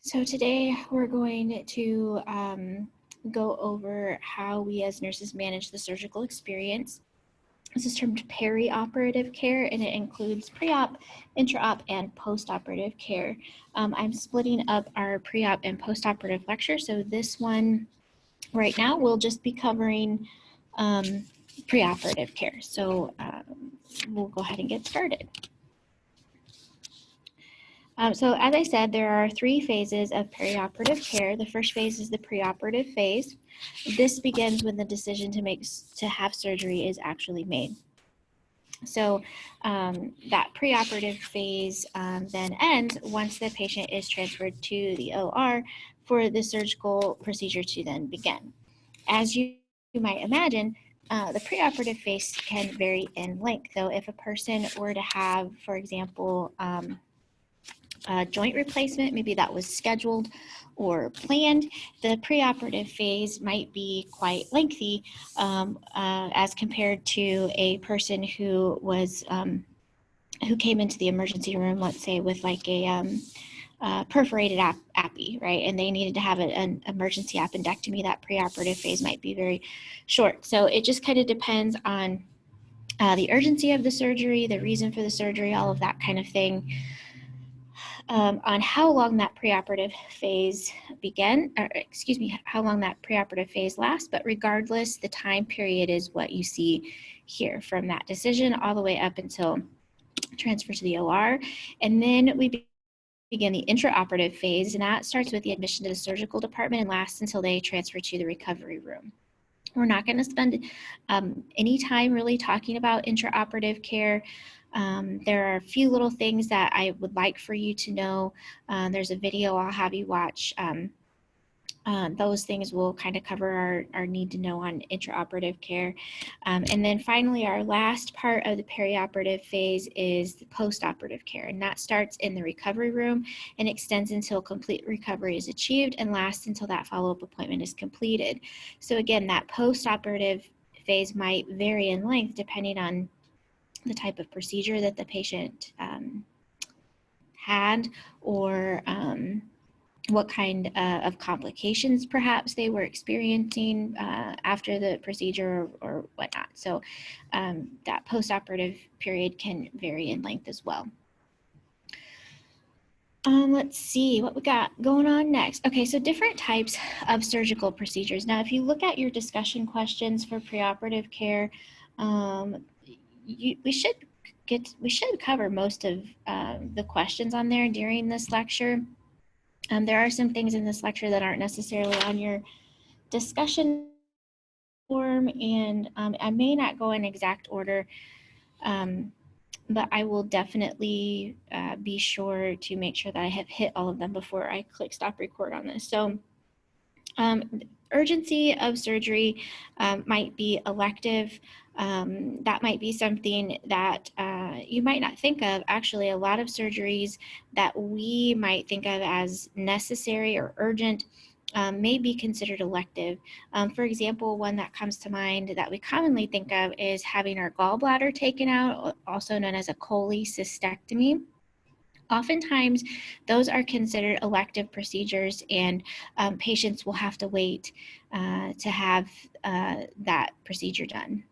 So today we're going to go over how we as nurses manage the surgical experience. This is termed perioperative care, and it includes pre-op, intra-op, and post-operative care. I'm splitting up our pre-op and post-operative lecture, so this one right now we'll just be covering preoperative care. So we'll go ahead and get started. So as I said, there are three phases of perioperative care. The first phase is the preoperative phase. This begins when the decision to have surgery is actually made. So that preoperative phase then ends once the patient is transferred to the OR for the surgical procedure to then begin. As you might imagine, the preoperative phase can vary in length. So if a person were to have, for example, joint replacement, maybe that was scheduled or planned, the preoperative phase might be quite lengthy as compared to a person who was who came into the emergency room, let's say with like a perforated appy, right? And they needed to have an emergency appendectomy. That preoperative phase might be very short. So it just kind of depends on the urgency of the surgery, the reason for the surgery, all of that kind of thing. On how long that preoperative phase how long that preoperative phase lasts, but regardless, the time period is what you see here from that decision all the way up until transfer to the OR. And then we begin the intraoperative phase, and that starts with the admission to the surgical department and lasts until they transfer to the recovery room. We're not going to spend any time really talking about intraoperative care. There are a few little things that I would like for you to know. There's a video I'll have you watch. Those things will kind of cover our need to know on intraoperative care. And then finally, our last part of the perioperative phase is the postoperative care, and that starts in the recovery room and extends until complete recovery is achieved and lasts until that follow-up appointment is completed. So again, that postoperative phase might vary in length depending on the type of procedure that the patient had, or what kind of complications perhaps they were experiencing after the procedure or whatnot. So that postoperative period can vary in length as well. Let's see what we got going on next. Okay, so different types of surgical procedures. Now, if you look at your discussion questions for preoperative care, we should cover most of the questions on there during this lecture. There are some things in this lecture that aren't necessarily on your discussion form, and I may not go in exact order, but I will definitely be sure to make sure that I have hit all of them before I click stop record on this. So urgency of surgery might be elective. That might be something that you might not think of. Actually, a lot of surgeries that we might think of as necessary or urgent may be considered elective. For example, one that comes to mind that we commonly think of is having our gallbladder taken out, also known as a cholecystectomy. Oftentimes, those are considered elective procedures, and patients will have to wait to have that procedure done.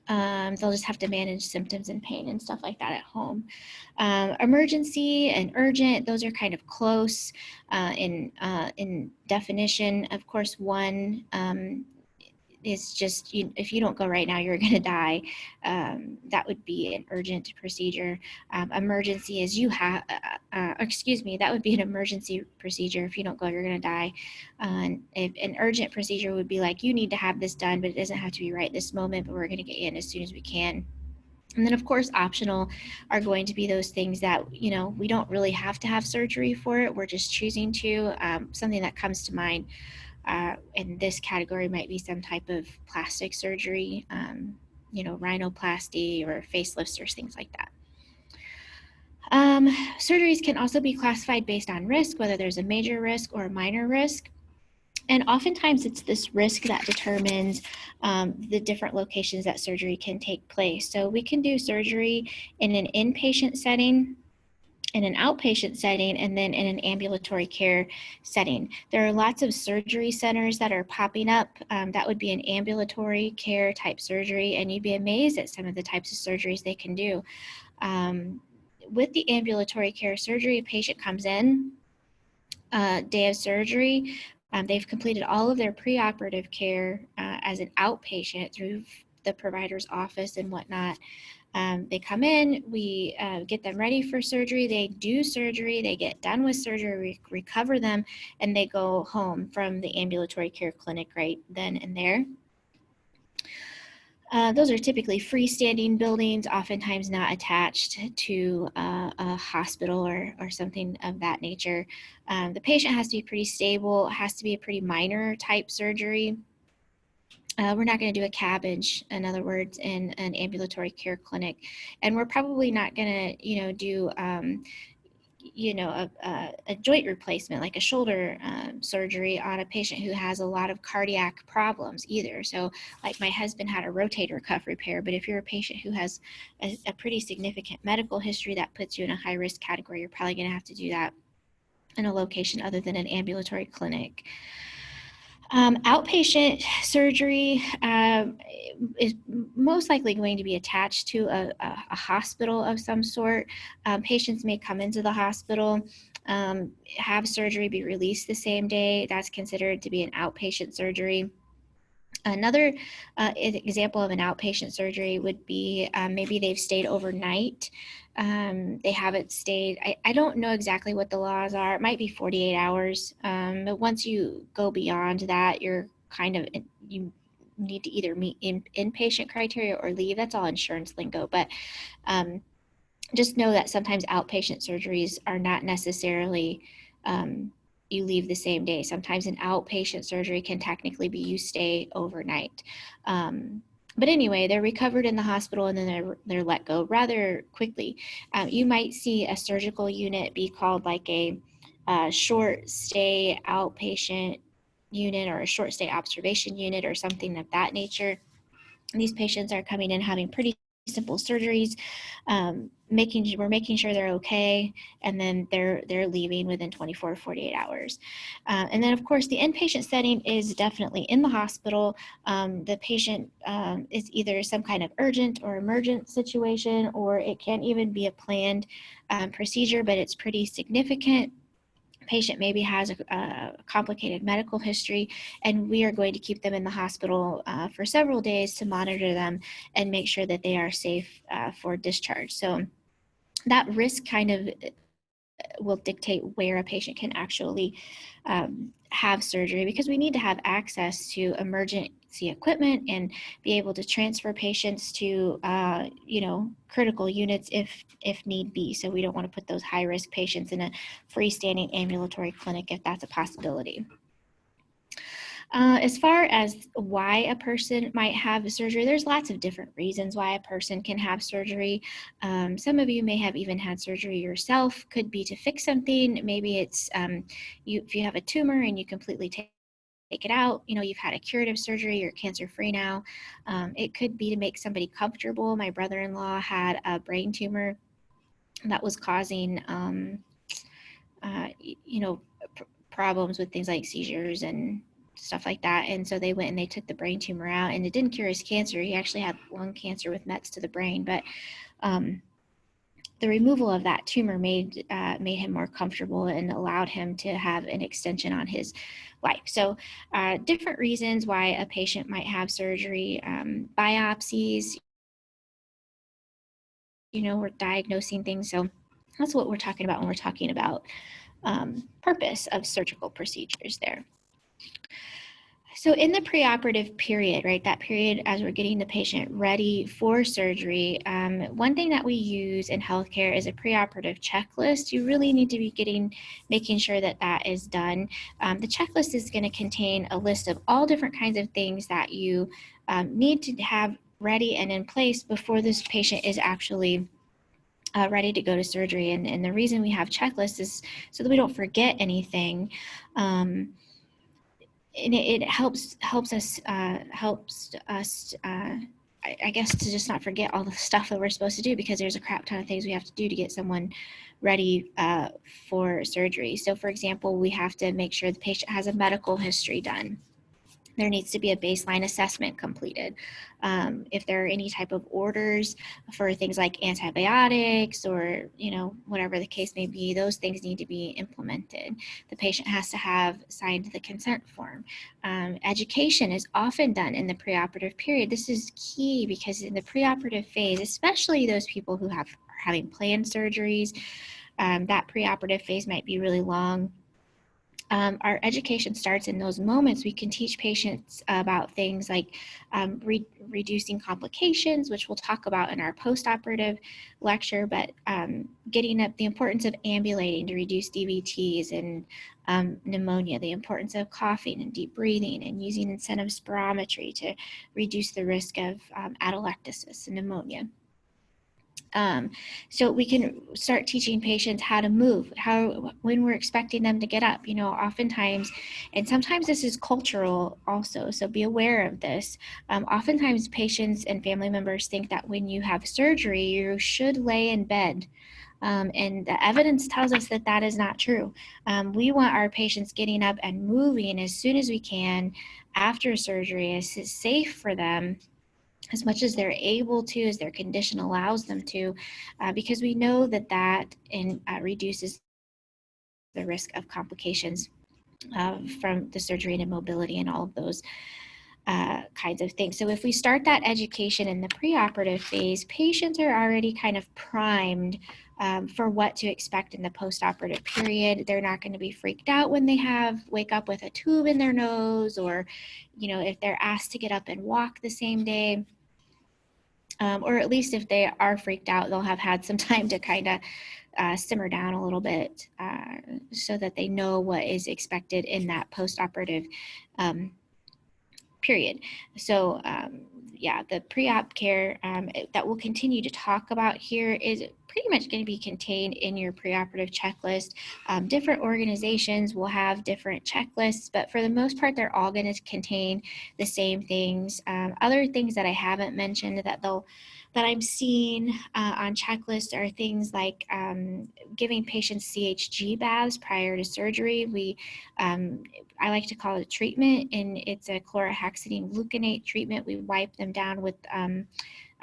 They'll just have to manage symptoms and pain and stuff like that at home. Emergency and urgent, those are kind of close in definition. Of course, one is just, if you don't go right now, you're going to die. That would be an urgent procedure. Emergency is that would be an emergency procedure. If you don't go, you're going to die. If an urgent procedure would be like, you need to have this done, but it doesn't have to be right this moment, but we're going to get you in as soon as we can. And then, of course, optional are going to be those things that, we don't really have to have surgery for it. We're just choosing to. Something that comes to mind in this category might be some type of plastic surgery, rhinoplasty or facelifts or things like that. Surgeries can also be classified based on risk, whether there's a major risk or a minor risk. And oftentimes it's this risk that determines the different locations that surgery can take place. So we can do surgery in an inpatient setting in an outpatient setting and then in an ambulatory care setting. There are lots of surgery centers that are popping up. That would be an ambulatory care type surgery, and you'd be amazed at some of the types of surgeries they can do. With the ambulatory care surgery, a patient comes in, day of surgery, they've completed all of their preoperative care as an outpatient through the provider's office and whatnot. They come in, we get them ready for surgery, they do surgery, they get done with surgery, recover them, and they go home from the ambulatory care clinic right then and there. Those are typically freestanding buildings, oftentimes not attached to a hospital or something of that nature. The patient has to be pretty stable, has to be a pretty minor type surgery. We're not going to do a cabbage, in other words, in an ambulatory care clinic. And we're probably not going to, do, a joint replacement, like a shoulder surgery on a patient who has a lot of cardiac problems either. So like my husband had a rotator cuff repair, but if you're a patient who has a pretty significant medical history that puts you in a high risk category, you're probably going to have to do that in a location other than an ambulatory clinic. Outpatient surgery is most likely going to be attached to a hospital of some sort. Patients may come into the hospital, have surgery, be released the same day. That's considered to be an outpatient surgery. Another example of an outpatient surgery would be maybe they've stayed overnight. They haven't stayed, I don't know exactly what the laws are. It might be 48 hours. But once you go beyond that, you're you need to either meet inpatient criteria or leave. That's all insurance lingo. But just know that sometimes outpatient surgeries are not necessarily you leave the same day. Sometimes an outpatient surgery can technically be you stay overnight. But anyway, they're recovered in the hospital and then they're let go rather quickly. You might see a surgical unit be called like a short stay outpatient unit or a short stay observation unit or something of that nature. These patients are coming in having pretty simple surgeries, we're making sure they're okay, and then they're leaving within 24 to 48 hours. And then of course the inpatient setting is definitely in the hospital. The patient is either some kind of urgent or emergent situation, or it can even be a planned procedure, but it's pretty significant. Patient maybe has a complicated medical history, and we are going to keep them in the hospital for several days to monitor them and make sure that they are safe for discharge. So that risk kind of will dictate where a patient can actually have surgery, because we need to have access to emergency equipment and be able to transfer patients to critical units if need be. So we don't want to put those high risk patients in a freestanding ambulatory clinic if that's a possibility. As far as why a person might have a surgery, there's lots of different reasons why a person can have surgery. Some of you may have even had surgery yourself. Could be to fix something. Maybe it's if you have a tumor and you completely take it out, you've had a curative surgery, you're cancer-free now. It could be to make somebody comfortable. My brother-in-law had a brain tumor that was causing problems with things like seizures and stuff like that. And so they went and they took the brain tumor out, and it didn't cure his cancer. He actually had lung cancer with mets to the brain, but the removal of that tumor made him more comfortable and allowed him to have an extension on his life. So different reasons why a patient might have surgery. Biopsies, we're diagnosing things. So that's what we're talking about when we're talking about purpose of surgical procedures there. So in the preoperative period, right, that period as we're getting the patient ready for surgery, one thing that we use in healthcare is a preoperative checklist. You really need to be making sure that that is done. The checklist is going to contain a list of all different kinds of things that you need to have ready and in place before this patient is actually ready to go to surgery. And the reason we have checklists is so that we don't forget anything. And it helps us I guess to just not forget all the stuff that we're supposed to do, because there's a crap ton of things we have to do to get someone ready for surgery. So for example, we have to make sure the patient has a medical history done. There needs to be a baseline assessment completed. If there are any type of orders for things like antibiotics or, whatever the case may be, those things need to be implemented. The patient has to have signed the consent form. Education is often done in the preoperative period. This is key because in the preoperative phase, especially those people who are having planned surgeries, that preoperative phase might be really long. Our education starts in those moments. We can teach patients about things like reducing complications, which we'll talk about in our postoperative lecture, but getting up the importance of ambulating to reduce DVTs and pneumonia, the importance of coughing and deep breathing, and using incentive spirometry to reduce the risk of atelectasis and pneumonia. So we can start teaching patients how to move, when we're expecting them to get up, oftentimes, and sometimes this is cultural also, so be aware of this. Oftentimes patients and family members think that when you have surgery, you should lay in bed. And the evidence tells us that that is not true. We want our patients getting up and moving as soon as we can after surgery, as it's safe for them, as much as they're able to, as their condition allows them to, because we know that reduces the risk of complications from the surgery and immobility and all of those kinds of things. So if we start that education in the preoperative phase, patients are already kind of primed for what to expect in the postoperative period. They're not going to be freaked out when they wake up with a tube in their nose, or, if they're asked to get up and walk the same day. Or at least if they are freaked out, they'll have had some time to kind of simmer down a little bit so that they know what is expected in that postoperative period. So the pre-op care that we'll continue to talk about here is pretty much going to be contained in your preoperative checklist. Different organizations will have different checklists, but for the most part, they're all going to contain the same things. Other things that I haven't mentioned that I'm seeing on checklists are things like giving patients CHG baths prior to surgery. I like to call it a treatment, and it's a chlorhexidine gluconate treatment. We wipe them down with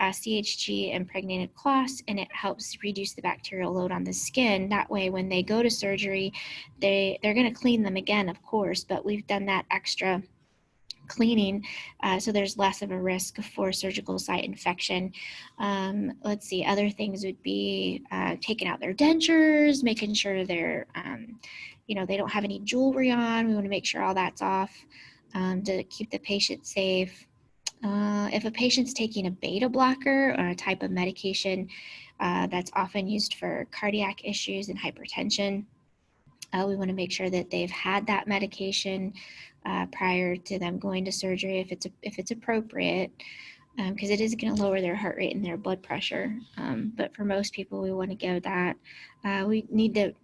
CHG impregnated cloths, and it helps reduce the bacterial load on the skin. That way, when they go to surgery, they're going to clean them again, of course, but we've done that extra cleaning, so there's less of a risk for surgical site infection. Let's see, other things would be taking out their dentures, making sure they're, they don't have any jewelry on. We want to make sure all that's off to keep the patient safe. If a patient's taking a beta blocker or a type of medication that's often used for cardiac issues and hypertension, we want to make sure that they've had that medication prior to them going to surgery if it's appropriate, because it is going to lower their heart rate and their blood pressure. But for most people, we want to give that. We need to,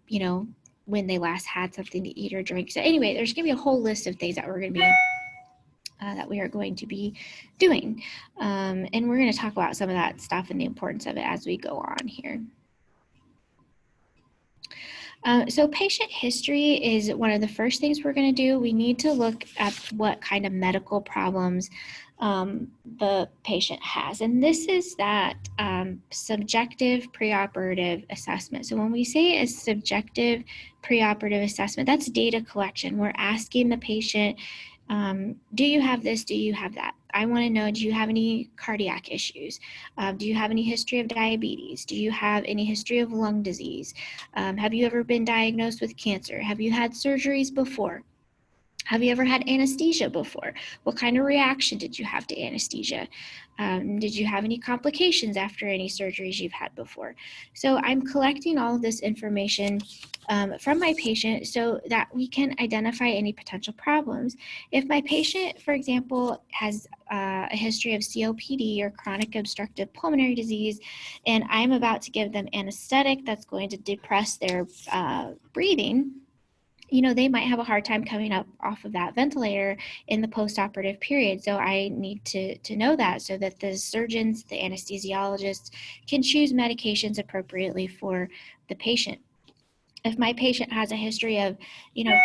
when they last had something to eat or drink. So anyway, there's going to be a whole list of things that we are going to be doing. And we're going to talk about some of that stuff and the importance of it as we go on here. So patient history is one of the first things we're going to do. We need to look at what kind of medical problems the patient has. And this is that subjective preoperative assessment. So when we say a subjective preoperative assessment, that's data collection. We're asking the patient, do you have this? Do you have that? I want to know, do you have any cardiac issues? Do you have any history of diabetes? Do you have any history of lung disease? Have you ever been diagnosed with cancer? Have you had surgeries before? Have you ever had anesthesia before? What kind of reaction did you have to anesthesia? Did you have any complications after any surgeries you've had before? So I'm collecting all of this information from my patient so that we can identify any potential problems. If my patient, for example, has a history of COPD or chronic obstructive pulmonary disease, and I'm about to give them anesthetic that's going to depress their breathing, they might have a hard time coming up off of that ventilator in the post-operative period. So I need to know that so that the surgeons, the anesthesiologists can choose medications appropriately for the patient. If my patient has a history of,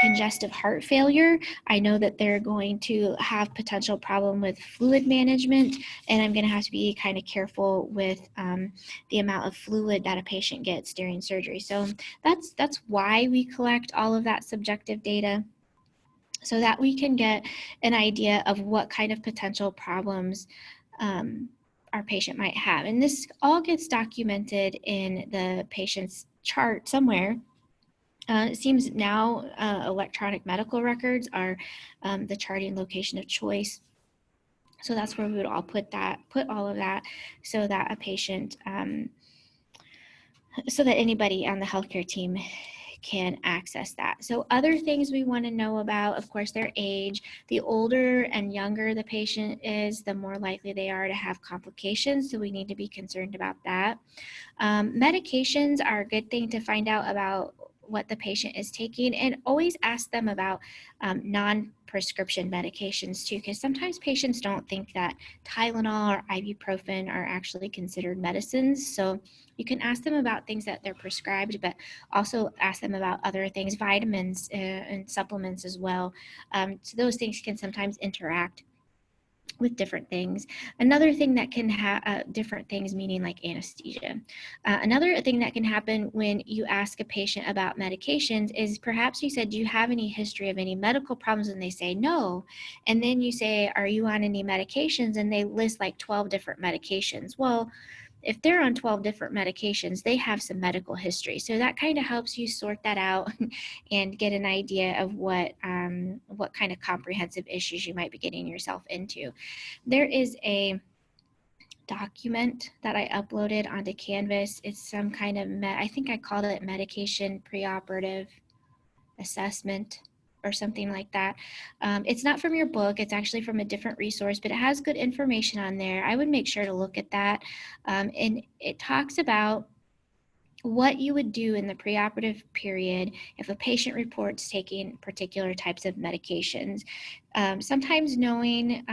congestive heart failure, I know that they're going to have potential problem with fluid management, and I'm going to have to be kind of careful with the amount of fluid that a patient gets during surgery. So that's why we collect all of that subjective data, so that we can get an idea of what kind of potential problems our patient might have. And this all gets documented in the patient's chart somewhere. It seems now electronic medical records are the charting location of choice. So that's where we would all put all of that, so that a patient, so that anybody on the healthcare team can access that. So other things we want to know about, of course, their age. The older and younger the patient is, the more likely they are to have complications. So we need to be concerned about that. Medications are a good thing to find out about what the patient is taking, and always ask them about non-prescription medications too, because sometimes patients don't think that Tylenol or ibuprofen are actually considered medicines. So you can ask them about things that they're prescribed, but also ask them about other things, vitamins and supplements as well. So those things can sometimes interact with different things. Another thing that can have different things, meaning like anesthesia. Another thing that can happen when you ask a patient about medications is perhaps you said, do you have any history of any medical problems? And they say no. And then you say, are you on any medications? And they list like 12 different medications. Well, if they're on 12 different medications, they have some medical history. So that kind of helps you sort that out and get an idea of what kind of comprehensive issues you might be getting yourself into. There is a document that I uploaded onto Canvas. It's some kind of, I think I called it medication preoperative assessment or something like that. It's not from your book, it's actually from a different resource, but it has good information on there. I would make sure to look at that. And it talks about what you would do in the preoperative period if a patient reports taking particular types of medications. Sometimes knowing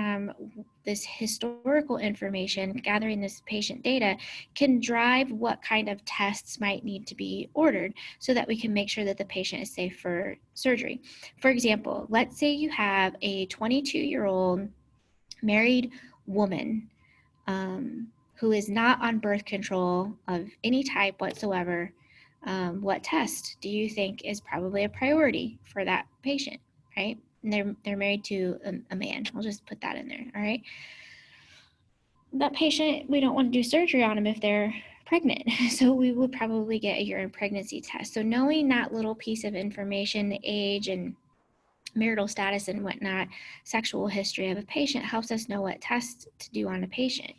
this historical information, gathering this patient data, can drive what kind of tests might need to be ordered so that we can make sure that the patient is safe for surgery. For example, let's say you have a 22-year-old married woman who is not on birth control of any type whatsoever. What test do you think is probably a priority for that patient, right? And they're married to a man. I'll just put that in there, all right? That patient, we don't want to do surgery on them if they're pregnant. So we would probably get a urine pregnancy test. So knowing that little piece of information, the age and marital status and whatnot, sexual history of a patient, helps us know what tests to do on a patient.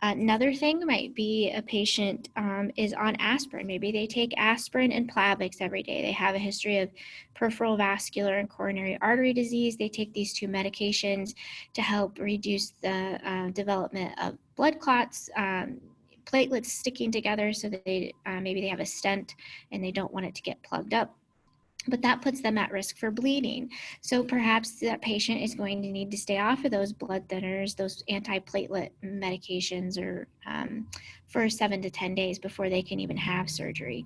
Another thing might be a patient is on aspirin. Maybe they take aspirin and Plavix every day. They have a history of peripheral vascular and coronary artery disease. They take these two medications to help reduce the development of blood clots, platelets sticking together, so that maybe they have a stent and they don't want it to get plugged up. But that puts them at risk for bleeding. So perhaps that patient is going to need to stay off of those blood thinners, those antiplatelet medications, or for 7 to 10 days before they can even have surgery.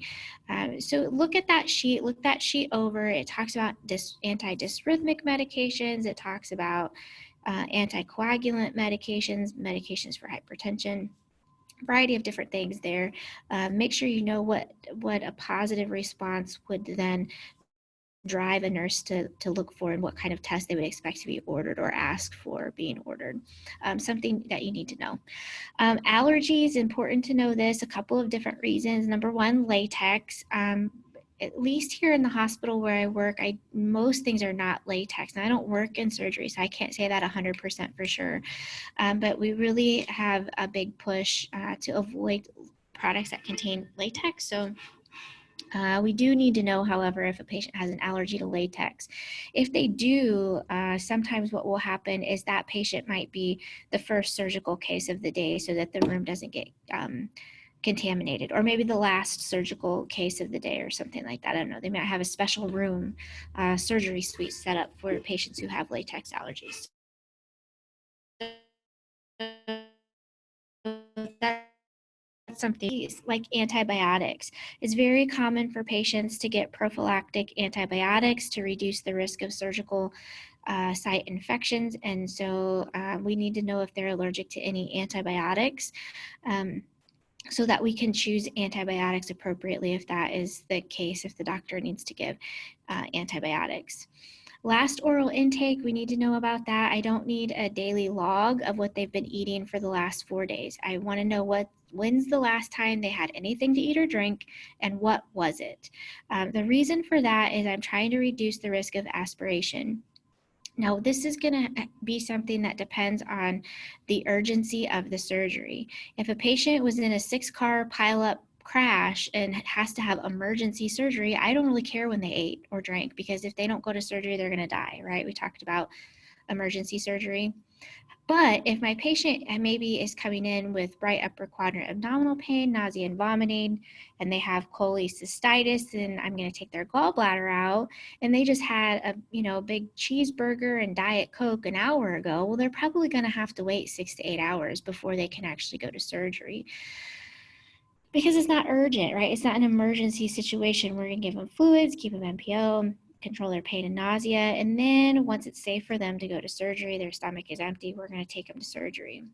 So look at that sheet, look that sheet over. It talks about antidysrhythmic medications. It talks about anticoagulant medications, medications for hypertension, variety of different things there. Make sure you know what a positive response would then drive a nurse to look for, and what kind of test they would expect to be ordered or ask for being ordered. Something that you need to know. Allergies, important to know this, a couple of different reasons. Number one, latex. At least here in the hospital where I work, most things are not latex. And I don't work in surgery, so I can't say that 100% for sure. But we really have a big push to avoid products that contain latex. So we do need to know, however, if a patient has an allergy to latex. If they do, sometimes what will happen is that patient might be the first surgical case of the day, so that the room doesn't get contaminated, or maybe the last surgical case of the day or something like that. I don't know. They might have a special room, surgery suite set up for patients who have latex allergies. That's something like antibiotics. It's very common for patients to get prophylactic antibiotics to reduce the risk of surgical site infections. And so we need to know if they're allergic to any antibiotics. So that we can choose antibiotics appropriately if that is the case, if the doctor needs to give antibiotics. Last oral intake, we need to know about that. I don't need a daily log of what they've been eating for the last 4 days. I want to know when's the last time they had anything to eat or drink, and what was it? The reason for that is I'm trying to reduce the risk of aspiration. Now, this is going to be something that depends on the urgency of the surgery. If a patient was in a 6-car pileup crash and has to have emergency surgery, I don't really care when they ate or drank, because if they don't go to surgery, they're going to die, right? We talked about emergency surgery. But if my patient maybe is coming in with right upper quadrant abdominal pain, nausea and vomiting, and they have cholecystitis, and I'm going to take their gallbladder out, and they just had a big cheeseburger and Diet Coke an hour ago, well, they're probably going to have to wait 6 to 8 hours before they can actually go to surgery, because it's not urgent, right? It's not an emergency situation. We're going to give them fluids, keep them NPO, control their pain and nausea. And then once it's safe for them to go to surgery, their stomach is empty, we're going to take them to surgery.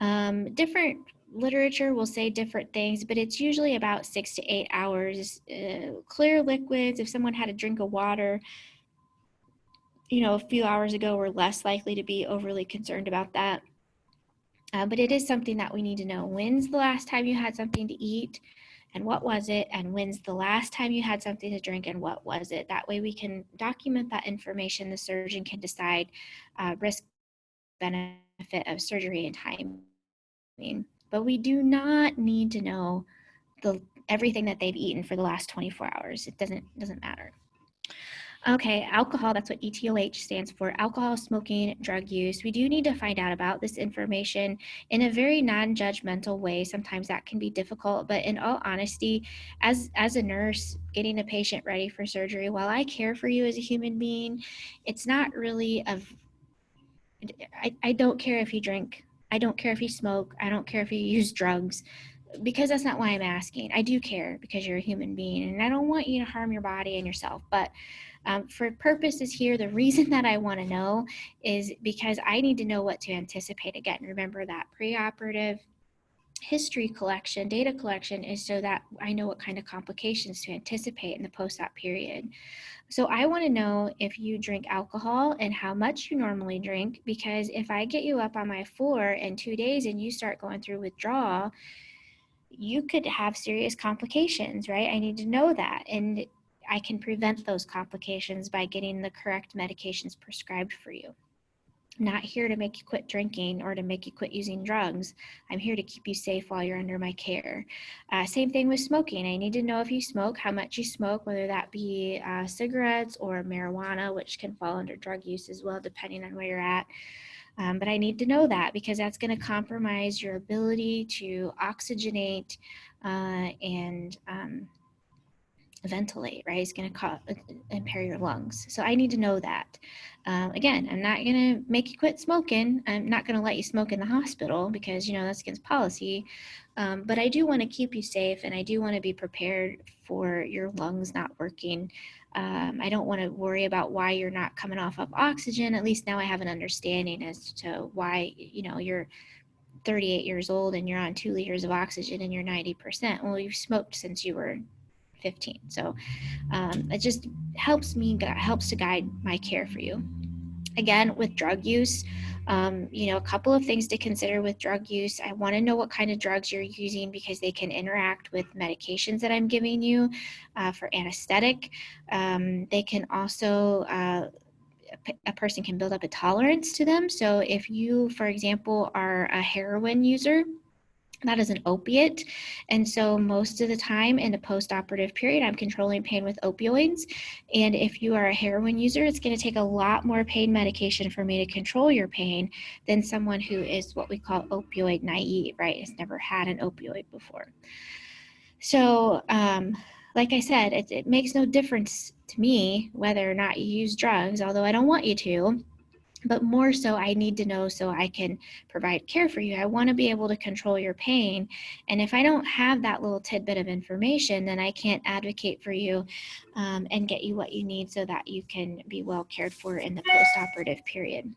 Different literature will say different things, but it's usually about 6 to 8 hours. Clear liquids, if someone had a drink of water, a few hours ago, we're less likely to be overly concerned about that. But it is something that we need to know. When's the last time you had something to eat, and what was it? And when's the last time you had something to drink, and what was it? That way we can document that information. The surgeon can decide risk benefit of surgery and timing. But we do not need to know everything that they've eaten for the last 24 hours. It doesn't matter. Okay, alcohol, that's what ETOH stands for, alcohol, smoking, drug use. We do need to find out about this information in a very non-judgmental way. Sometimes that can be difficult, but in all honesty, as a nurse getting a patient ready for surgery, while I care for you as a human being, it's not really I don't care if you drink. I don't care if you smoke. I don't care if you use drugs, because that's not why I'm asking. I do care because you're a human being, and I don't want you to harm your body and yourself. But for purposes here, the reason that I want to know is because I need to know what to anticipate. Again, remember that preoperative history collection, data collection, is so that I know what kind of complications to anticipate in the post-op period. So I want to know if you drink alcohol and how much you normally drink, because if I get you up on my floor in 2 days and you start going through withdrawal, you could have serious complications, right? I need to know that. And I can prevent those complications by getting the correct medications prescribed for you. I'm not here to make you quit drinking or to make you quit using drugs. I'm here to keep you safe while you're under my care. Same thing with smoking. I need to know if you smoke, how much you smoke, whether that be cigarettes or marijuana, which can fall under drug use as well, depending on where you're at. But I need to know that, because that's going to compromise your ability to oxygenate and ventilate, right? It's going to impair your lungs. So I need to know that. Again, I'm not going to make you quit smoking. I'm not going to let you smoke in the hospital, because, that's against policy. But I do want to keep you safe, and I do want to be prepared for your lungs not working. I don't want to worry about why you're not coming off of oxygen. At least now I have an understanding as to why, you're 38 years old and you're on 2 liters of oxygen and you're 90%. Well, you've smoked since you were 15. So it just helps to guide my care for you. Again, with drug use, a couple of things to consider with drug use. I want to know what kind of drugs you're using, because they can interact with medications that I'm giving you for anesthetic. They can also, a person can build up a tolerance to them. So if you, for example, are a heroin user, That is an opiate. And so most of the time in the post-operative period, I'm controlling pain with opioids. And if you are a heroin user, it's going to take a lot more pain medication for me to control your pain than someone who is what we call opioid naive, right? Has never had an opioid before. So, like I said, it makes no difference to me whether or not you use drugs, although I don't want you to. But more so, I need to know so I can provide care for you. I want to be able to control your pain. And if I don't have that little tidbit of information, then I can't advocate for you and get you what you need so that you can be well cared for in the post-operative period.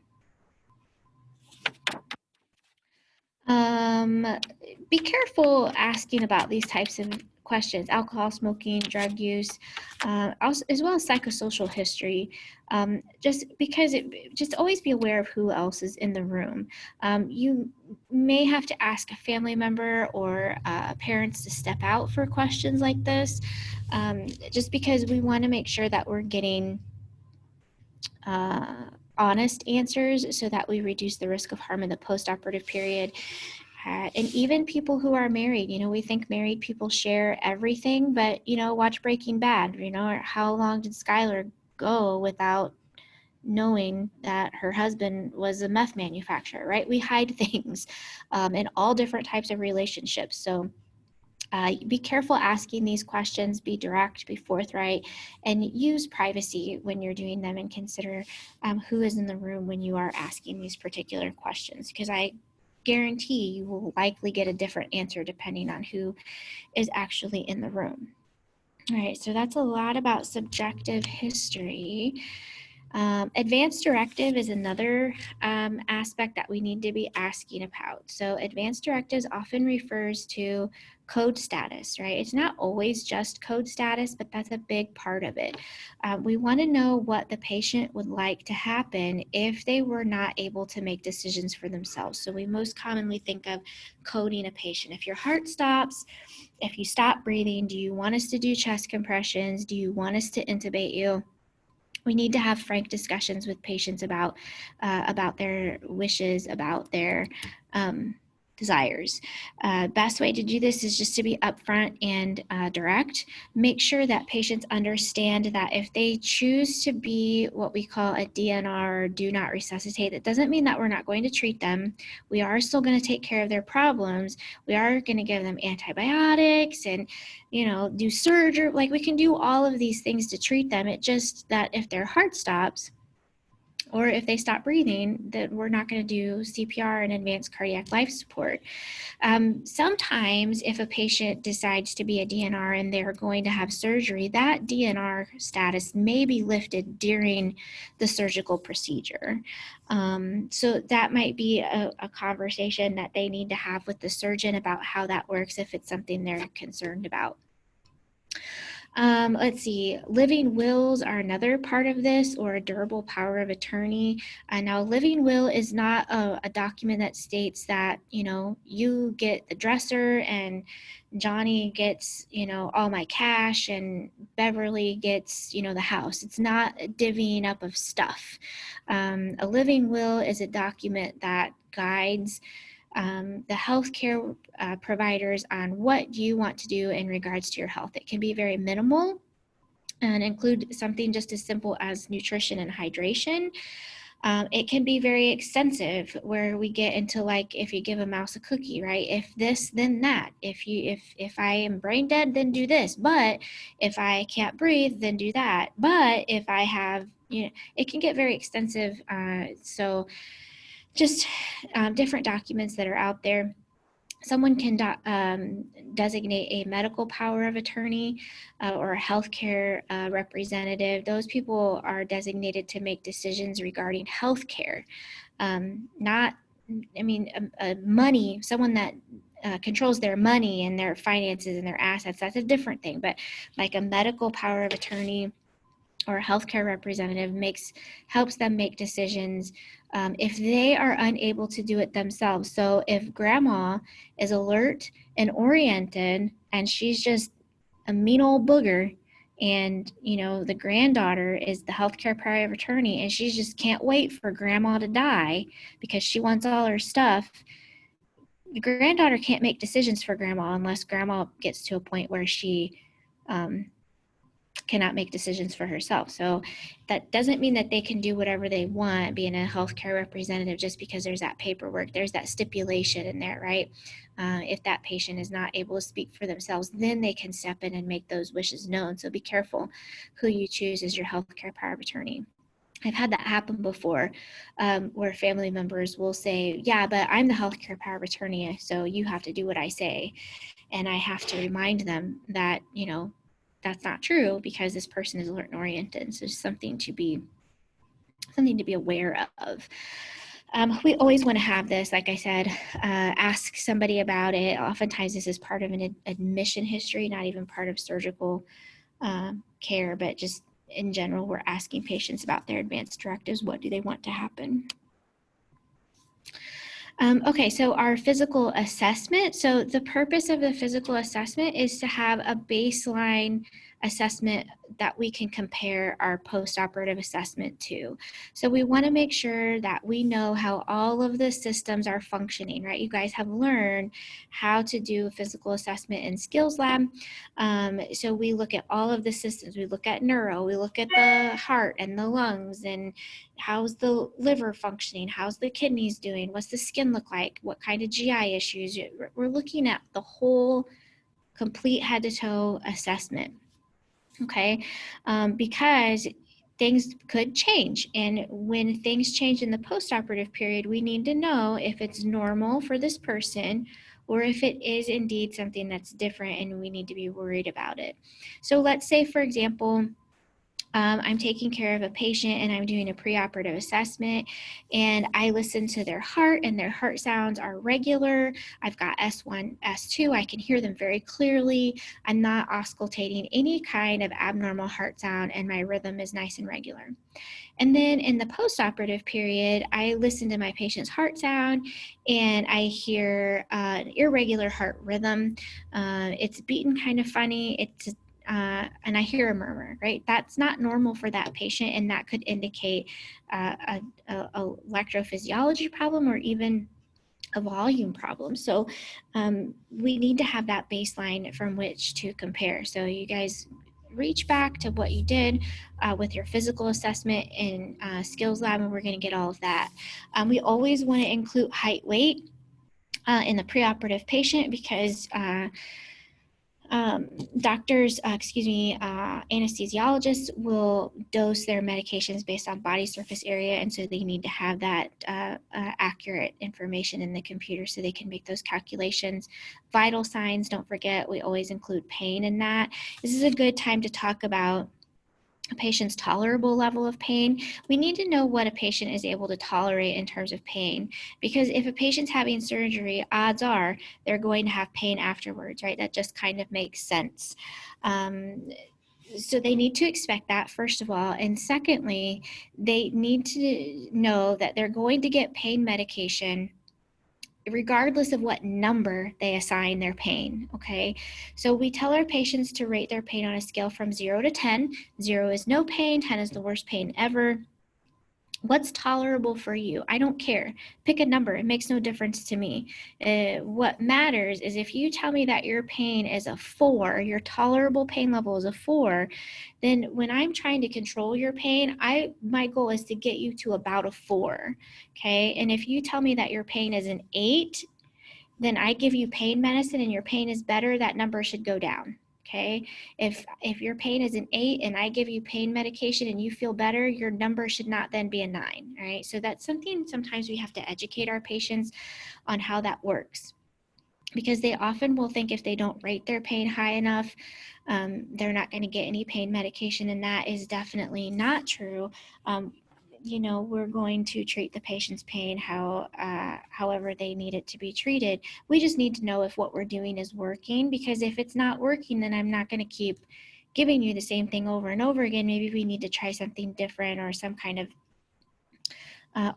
Be careful asking about these types of questions: alcohol, smoking, drug use, also, as well as psychosocial history. Just because just always be aware of who else is in the room. You may have to ask a family member or parents to step out for questions like this, just because we want to make sure that we're getting honest answers so that we reduce the risk of harm in the post-operative period. And even people who are married, we think married people share everything, but, watch Breaking Bad, how long did Skylar go without knowing that her husband was a meth manufacturer, right? We hide things in all different types of relationships. So be careful asking these questions, be direct, be forthright, and use privacy when you're doing them, and consider who is in the room when you are asking these particular questions, because I guarantee you will likely get a different answer depending on who is actually in the room. All right, so that's a lot about subjective history. Advanced directive is another aspect that we need to be asking about. So advanced directives often refers to code status, right? It's not always just code status, but that's a big part of it. We want to know what the patient would like to happen if they were not able to make decisions for themselves. So we most commonly think of coding a patient. If your heart stops, if you stop breathing, do you want us to do chest compressions? Do you want us to intubate you? We need to have frank discussions with patients about their wishes, about their desires. Best way to do this is just to be upfront and direct. Make sure that patients understand that if they choose to be what we call a DNR, or do not resuscitate, that doesn't mean that we're not going to treat them. We are still going to take care of their problems. We are going to give them antibiotics and do surgery. Like, we can do all of these things to treat them. It's just that if their heart stops, or if they stop breathing, that we're not going to do CPR and advanced cardiac life support. Sometimes if a patient decides to be a DNR and they're going to have surgery, that DNR status may be lifted during the surgical procedure. So that might be a conversation that they need to have with the surgeon about how that works if it's something they're concerned about. Let's see, living wills are another part of this, or a durable power of attorney. Now, a living will is not a document that states that, you get the dresser and Johnny gets, all my cash, and Beverly gets, the house. It's not a divvying up of stuff. A living will is a document that guides the healthcare providers on what you want to do in regards to your health. It can be very minimal and include something just as simple as nutrition and hydration. It can be very extensive, where we get into, like, if you give a mouse a cookie, right? If this, then that. If I am brain dead, then do this. But if I can't breathe, then do that. But if I have, it can get very extensive. So just different documents that are out there. Someone can designate a medical power of attorney or a healthcare representative. Those people are designated to make decisions regarding healthcare. Money, someone that controls their money and their finances and their assets, that's a different thing. But like a medical power of attorney or a healthcare representative helps them make decisions if they are unable to do it themselves. So if grandma is alert and oriented and she's just a mean old booger, and the granddaughter is the healthcare power of attorney, and she just can't wait for grandma to die because she wants all her stuff, the granddaughter can't make decisions for grandma unless grandma gets to a point where she cannot make decisions for herself. So that doesn't mean that they can do whatever they want being a healthcare representative just because there's that paperwork, there's that stipulation in there, right? If that patient is not able to speak for themselves, then they can step in and make those wishes known. So be careful who you choose as your healthcare power of attorney. I've had that happen before, where family members will say, yeah, but I'm the healthcare power of attorney, so you have to do what I say. And I have to remind them that, that's not true because this person is alert and oriented. So it's something to be aware of. We always want to have this, like I said, ask somebody about it. Oftentimes this is part of an admission history, not even part of surgical care, but just in general, we're asking patients about their advanced directives. What do they want to happen? Okay, so our physical assessment. So the purpose of the physical assessment is to have a baseline assessment that we can compare our post-operative assessment to. So we want to make sure that we know how all of the systems are functioning, right? You guys have learned how to do a physical assessment in skills lab. So we look at all of the systems. We look at neuro, we look at the heart and the lungs, and how's the liver functioning, how's the kidneys doing, what's the skin look like, what kind of GI issues. We're looking at the whole complete head to toe assessment. Okay, because things could change. And when things change in the post-operative period, we need to know if it's normal for this person or if it is indeed something that's different and we need to be worried about it. So let's say, for example, I'm taking care of a patient and I'm doing a preoperative assessment and I listen to their heart and their heart sounds are regular. I've got S1, S2, I can hear them very clearly. I'm not auscultating any kind of abnormal heart sound and my rhythm is nice and regular. And then in the post-operative period, I listen to my patient's heart sound and I hear an irregular heart rhythm. It's beating kind of funny. And I hear a murmur, right? That's not normal for that patient, and that could indicate a electrophysiology problem or even a volume problem. So we need to have that baseline from which to compare. So you guys reach back to what you did with your physical assessment in skills lab, and we're going to get all of that. We always want to include height, weight in the preoperative patient because doctors, anesthesiologists will dose their medications based on body surface area, and so they need to have that accurate information in the computer so they can make those calculations. Vital signs, don't forget, we always include pain in that. This is a good time to talk about a patient's tolerable level of pain. We need to know what a patient is able to tolerate in terms of pain, because if a patient's having surgery, odds are they're going to have pain afterwards, right? That just kind of makes sense. So they need to expect that, first of all. And secondly, they need to know that they're going to get pain medication regardless of what number they assign their pain, okay? So we tell our patients to rate their pain on a scale from 0 to 10. 0 is no pain, 10 is the worst pain ever. What's tolerable for you? I don't care. Pick a number. It makes no difference to me. What matters is if you tell me that your pain is a 4, your tolerable pain level is a 4, then when I'm trying to control your pain, my goal is to get you to about a 4, okay? And if you tell me that your pain is an 8, then I give you pain medicine and your pain is better, that number should go down. Okay, if your pain is an 8 and I give you pain medication and you feel better, your number should not then be a 9. All right, so that's something sometimes we have to educate our patients on how that works, because they often will think if they don't rate their pain high enough, they're not going to get any pain medication, and that is definitely not true. We're going to treat the patient's pain however they need it to be treated. We just need to know if what we're doing is working, because if it's not working, then I'm not going to keep giving you the same thing over and over again. Maybe we need to try something different or some kind of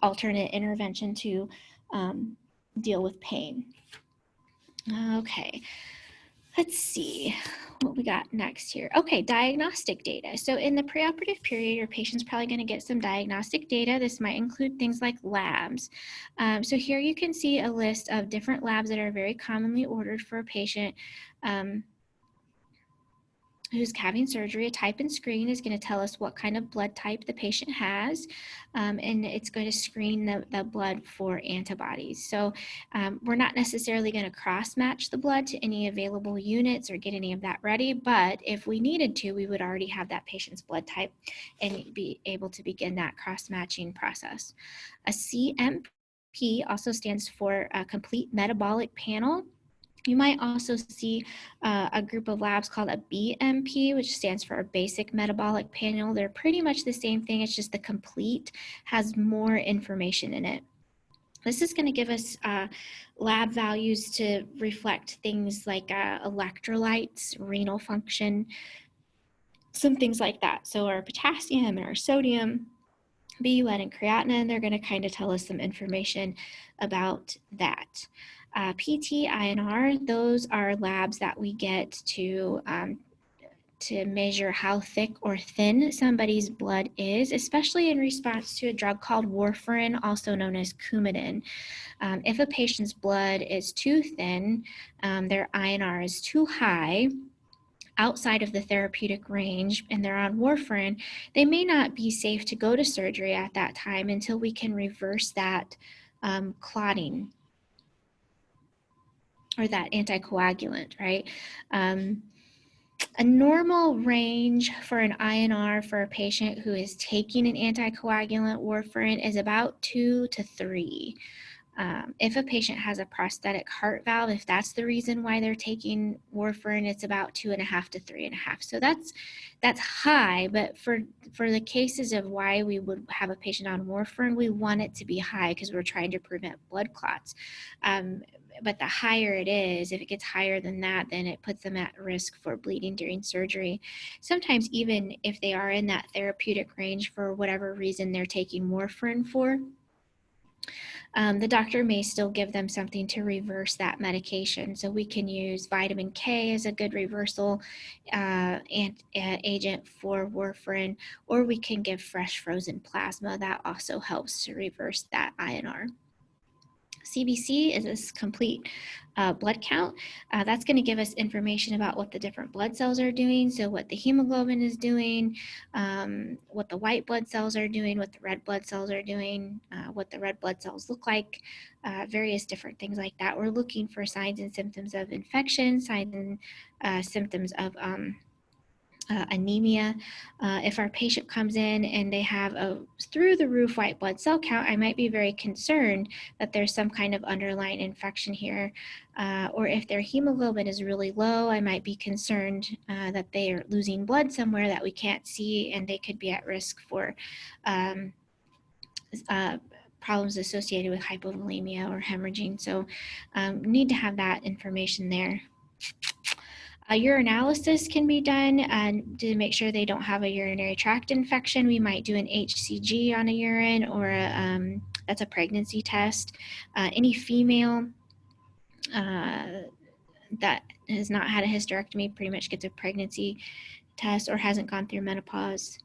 alternate intervention to deal with pain. Okay. Let's see what we got next here. Okay, diagnostic data. So in the preoperative period, your patient's probably going to get some diagnostic data. This might include things like labs. So here you can see a list of different labs that are very commonly ordered for a patient who's having surgery. A type and screen is going to tell us what kind of blood type the patient has, and it's going to screen the blood for antibodies. So we're not necessarily going to cross-match the blood to any available units or get any of that ready, but if we needed to, we would already have that patient's blood type and be able to begin that cross-matching process. A CMP also stands for a complete metabolic panel. You might also see a group of labs called a BMP, which stands for a basic metabolic panel. They're pretty much the same thing. It's just the complete has more information in it. This is going to give us lab values to reflect things like electrolytes, renal function, some things like that. So our potassium and our sodium, BUN and creatinine, they're going to kind of tell us some information about that. PT, INR, those are labs that we get to measure how thick or thin somebody's blood is, especially in response to a drug called warfarin, also known as Coumadin. If a patient's blood is too thin, their INR is too high, outside of the therapeutic range, and they're on warfarin, they may not be safe to go to surgery at that time until we can reverse that clotting or that anticoagulant, right? A normal range for an INR for a patient who is taking an anticoagulant warfarin is about 2 to 3. If a patient has a prosthetic heart valve, if that's the reason why they're taking warfarin, it's about 2.5 to 3.5. So that's high, but for the cases of why we would have a patient on warfarin, we want it to be high because we're trying to prevent blood clots. But the higher it is, if it gets higher than that, then it puts them at risk for bleeding during surgery. Sometimes even if they are in that therapeutic range for whatever reason they're taking warfarin for, the doctor may still give them something to reverse that medication. So we can use vitamin K as a good reversal agent for warfarin, or we can give fresh frozen plasma. That also helps to reverse that INR. CBC is this complete blood count. That's going to give us information about what the different blood cells are doing. So what the hemoglobin is doing, what the white blood cells are doing, what the red blood cells are doing, what the red blood cells look like, various different things like that. We're looking for signs and symptoms of infection, signs and symptoms of anemia. If our patient comes in and they have a through the roof white blood cell count, I might be very concerned that there's some kind of underlying infection here. Or if their hemoglobin is really low, I might be concerned that they are losing blood somewhere that we can't see, and they could be at risk for problems associated with hypovolemia or hemorrhaging. So need to have that information there. A urinalysis can be done to make sure they don't have a urinary tract infection. We might do an HCG on a urine, or that's a pregnancy test. Any female that has not had a hysterectomy pretty much gets a pregnancy test or hasn't gone through menopause.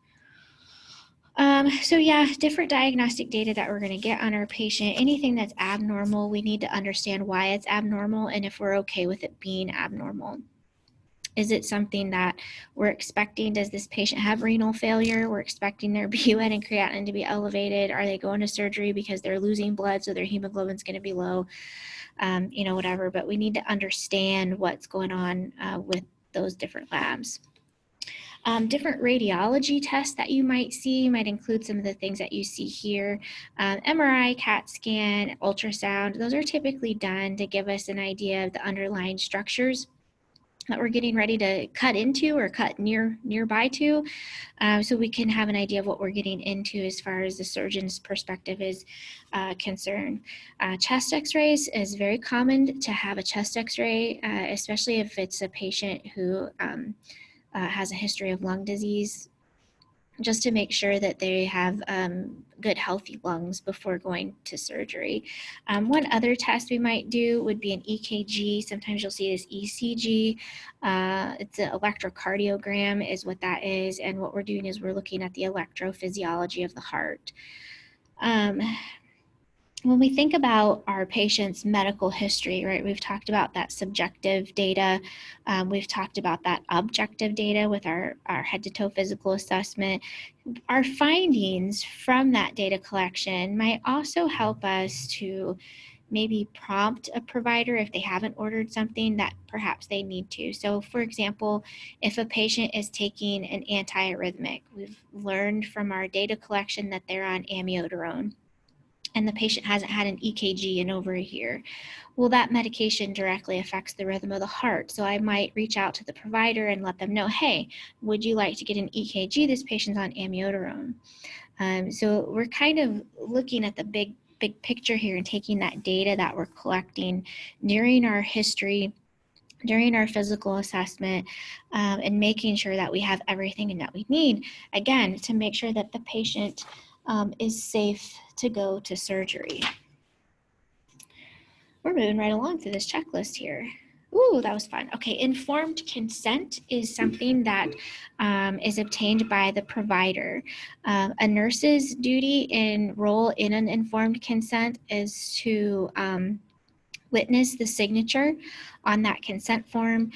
So yeah, different diagnostic data that we're going to get on our patient. Anything that's abnormal, we need to understand why it's abnormal and if we're okay with it being abnormal. Is it something that we're expecting? Does this patient have renal failure? We're expecting their BUN and creatinine to be elevated. Are they going to surgery because they're losing blood, so their hemoglobin's going to be low? Whatever. But we need to understand what's going on with those different labs. Different radiology tests that you might see might include some of the things that you see here. MRI, CAT scan, ultrasound, those are typically done to give us an idea of the underlying structures that we're getting ready to cut into or cut nearby to, so we can have an idea of what we're getting into as far as the surgeon's perspective is concerned. Chest x-rays is very common to have a chest x-ray, especially if it's a patient who has a history of lung disease. just to make sure that they have good healthy lungs before going to surgery. One other test we might do would be an EKG. Sometimes you'll see this ECG. It's an electrocardiogram is what that is. And what we're doing is we're looking at the electrophysiology of the heart. When we think about our patient's medical history, right, we've talked about that subjective data. We've talked about that objective data with our head to toe physical assessment. Our findings from that data collection might also help us to maybe prompt a provider if they haven't ordered something that perhaps they need to. So for example, if a patient is taking an antiarrhythmic, we've learned from our data collection that they're on amiodarone, and the patient hasn't had an EKG in over a year. Well, that medication directly affects the rhythm of the heart. So I might reach out to the provider and let them know, hey, would you like to get an EKG? This patient's on amiodarone. So we're kind of looking at the big picture here and taking that data that we're collecting during our history, during our physical assessment, and making sure that we have everything that we need, again, to make sure that the patient is safe to go to surgery. We're moving right along through this checklist here. Ooh, that was fun. Okay, informed consent is something that is obtained by the provider. A nurse's duty and role in an informed consent is to witness the signature on that consent form.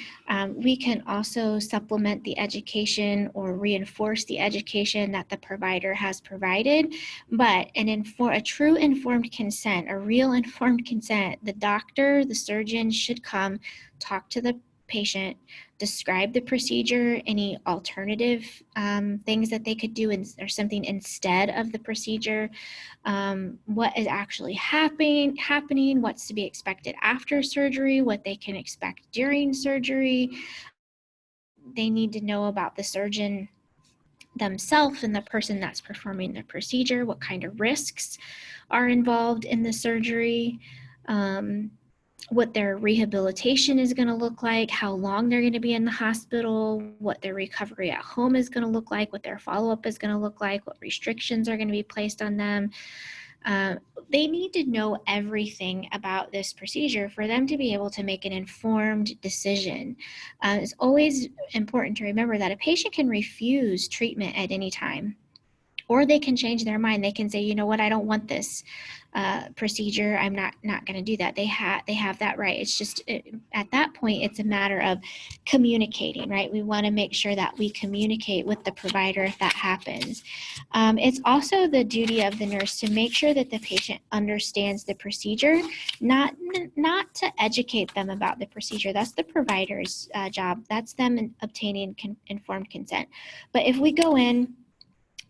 We can also supplement the education or reinforce the education that the provider has provided, but a true informed consent, a real informed consent, the doctor, the surgeon should come, talk to the patient, describe the procedure, any alternative things that they could do or something instead of the procedure, what is actually happening, what's to be expected after surgery, what they can expect during surgery. They need to know about the surgeon themselves and the person that's performing the procedure, what kind of risks are involved in the surgery, what their rehabilitation is going to look like, how long they're going to be in the hospital, what their recovery at home is going to look like, what their follow-up is going to look like, what restrictions are going to be placed on them. They need to know everything about this procedure for them to be able to make an informed decision. It's always important to remember that a patient can refuse treatment at any time, or they can change their mind. They can say, you know what, I don't want this procedure. I'm not going to do that. They have that right. It's just at that point, it's a matter of communicating, right? We want to make sure that we communicate with the provider if that happens. It's also the duty of the nurse to make sure that the patient understands the procedure, not to educate them about the procedure. That's the provider's job. That's them obtaining informed consent. But if we go in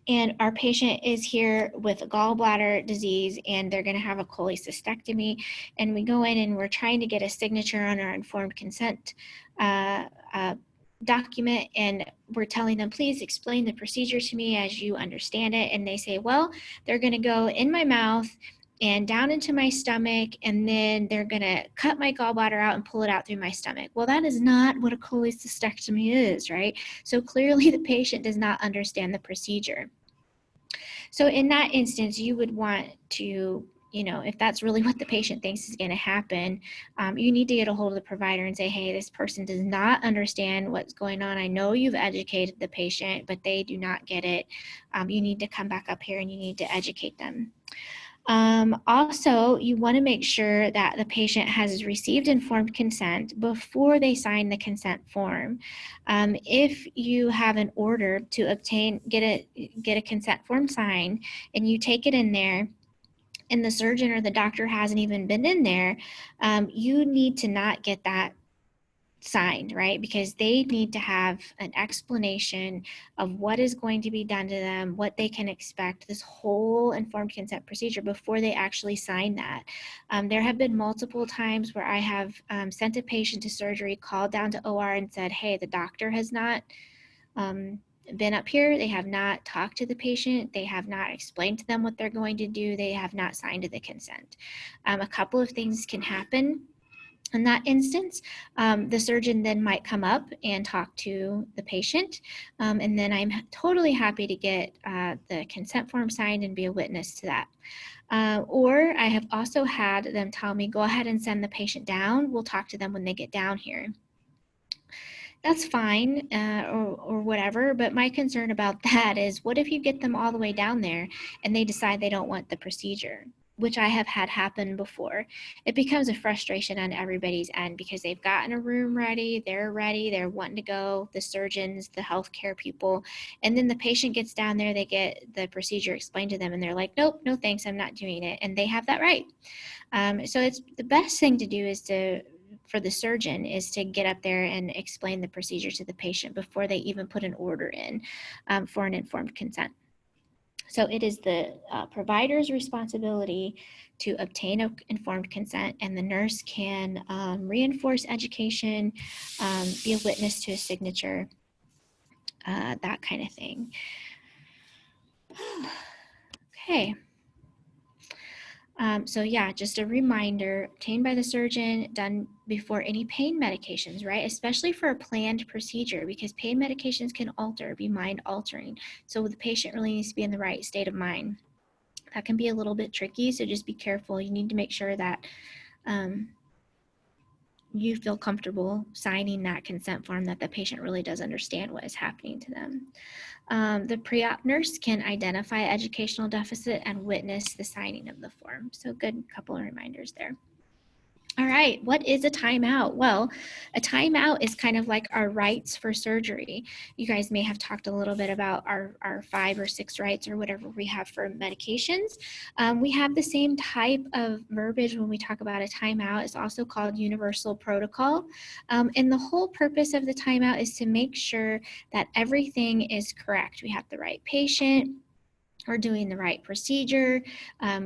and our patient is here with a gallbladder disease and they're going to have a cholecystectomy, and we go in and we're trying to get a signature on our informed consent document, and we're telling them, please explain the procedure to me as you understand it, and they say, well, they're going to go in my mouth and down into my stomach, and then they're going to cut my gallbladder out and pull it out through my stomach. Well, that is not what a cholecystectomy is, right? So clearly the patient does not understand the procedure. So in that instance, you would want to, if that's really what the patient thinks is going to happen, you need to get a hold of the provider and say, hey, this person does not understand what's going on. I know you've educated the patient, but they do not get it. You need to come back up here and you need to educate them. Also, you want to make sure that the patient has received informed consent before they sign the consent form. If you have an order to get a consent form signed, and you take it in there, and the surgeon or the doctor hasn't even been in there, you need to not get that signed, right? Because they need to have an explanation of what is going to be done to them, what they can expect, this whole informed consent procedure before they actually sign that. There have been multiple times where I have sent a patient to surgery, called down to OR and said, hey, the doctor has not been up here. They have not talked to the patient. They have not explained to them what they're going to do. They have not signed the consent. A couple of things can happen In that instance, the surgeon then might come up and talk to the patient, and then I'm totally happy to get the consent form signed and be a witness to that. Or I have also had them tell me, go ahead and send the patient down. We'll talk to them when they get down here. That's fine, or whatever, but my concern about that is, what if you get them all the way down there and they decide they don't want the procedure, which I have had happen before? It becomes a frustration on everybody's end because they've gotten a room ready, they're wanting to go, the surgeons, the healthcare people, and then the patient gets down there, they get the procedure explained to them, and they're like, nope, no thanks, I'm not doing it, and they have that right. So it's the best thing to do is for the surgeon is to get up there and explain the procedure to the patient before they even put an order in for an informed consent. So it is the provider's responsibility to obtain an informed consent, and the nurse can reinforce education, be a witness to a signature, that kind of thing. Okay. So yeah, just a reminder, obtained by the surgeon, done before any pain medications, right? Especially for a planned procedure, because pain medications can be mind altering. So the patient really needs to be in the right state of mind. That can be a little bit tricky, so just be careful. You need to make sure that you feel comfortable signing that consent form, that the patient really does understand what is happening to them. The pre-op nurse can identify educational deficit and witness the signing of the form. So good couple of reminders there. All right, what is a timeout? Well, a timeout is kind of like our rights for surgery. You guys may have talked a little bit about our 5 or 6 rights or whatever we have for medications. We have the same type of verbiage when we talk about a timeout. It's also called universal protocol. And the whole purpose of the timeout is to make sure that everything is correct. We have the right patient, we're doing the right procedure,